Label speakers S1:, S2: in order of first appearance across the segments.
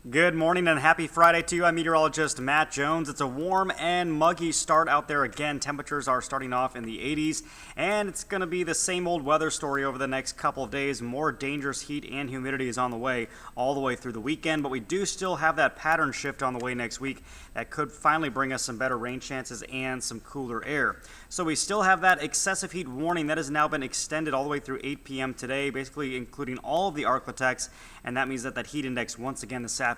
S1: Good morning and happy Friday to you. I'm meteorologist Matt Jones. It's a warm and muggy start out there again. Temperatures are starting off in the 80s, and it's going to be the same old weather story over the next couple of days. More dangerous heat and humidity is on the way all the way through the weekend, but we do still have that pattern shift on the way next week that could finally bring us some better rain chances and some cooler air. So we still have that excessive heat warning that has now been extended all the way through 8 p.m. today, basically including all of the Arklatex, and that means that heat index once again this afternoon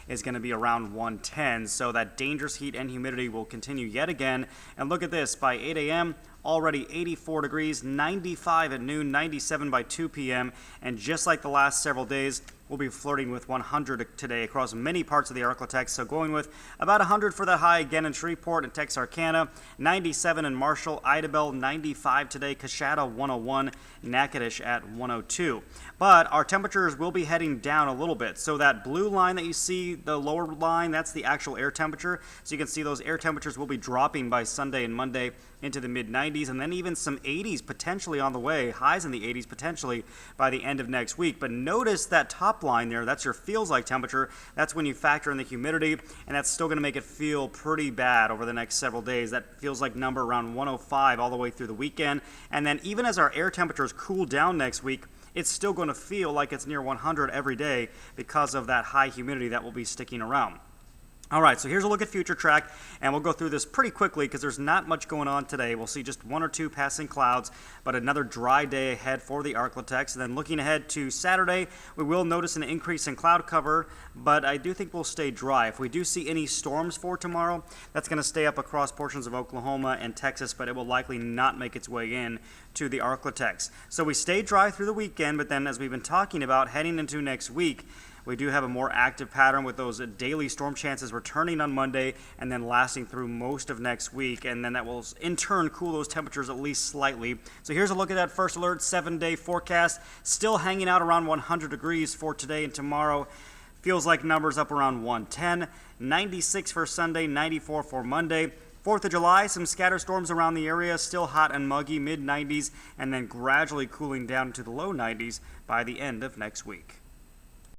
S1: is going to be around 110. So that dangerous heat and humidity will continue yet again. And look at this, by 8 a.m., already 84 degrees, 95 at noon, 97 by 2 p.m. And just like the last several days, we'll be flirting with 100 today across many parts of the Arklatex. So going with about 100 for the high again in Shreveport and Texarkana, 97 in Marshall, Idabel, 95 today, Coshada 101, Natchitoches at 102. But our temperatures will be heading down a little bit. So that blue line that you see, the lower line, that's the actual air temperature. So you can see those air temperatures will be dropping by Sunday and Monday into the mid-90s, and then even some 80s potentially on the way, highs in the 80s potentially by the end of next week. But notice that top line there, that's your feels like temperature. That's when you factor in the humidity, and that's still going to make it feel pretty bad over the next several days. That feels like number around 105 all the way through the weekend. And then even as our air temperatures cool down next week, it's still going to feel like it's near 100 every day because of that high humidity that will be sticking around. All right, so here's a look at future track, and we'll go through this pretty quickly because there's not much going on today. We'll see just one or two passing clouds, but another dry day ahead for the Arklatex. And then looking ahead to Saturday, we will notice an increase in cloud cover, but I do think we'll stay dry. If we do see any storms for tomorrow, that's going to stay up across portions of Oklahoma and Texas, but it will likely not make its way in to the Arklatex. So we stay dry through the weekend, but then as we've been talking about heading into next week, we do have a more active pattern with those daily storm chances returning on Monday and then lasting through most of next week, and then that will in turn cool those temperatures at least slightly. So here's a look at that first alert 7-day forecast, still hanging out around 100 degrees for today and tomorrow. Feels like numbers up around 110, 96 for Sunday, 94 for Monday. 4th of July, some scatter storms around the area, still hot and muggy, mid-90s, and then gradually cooling down to the low 90s by the end of next week.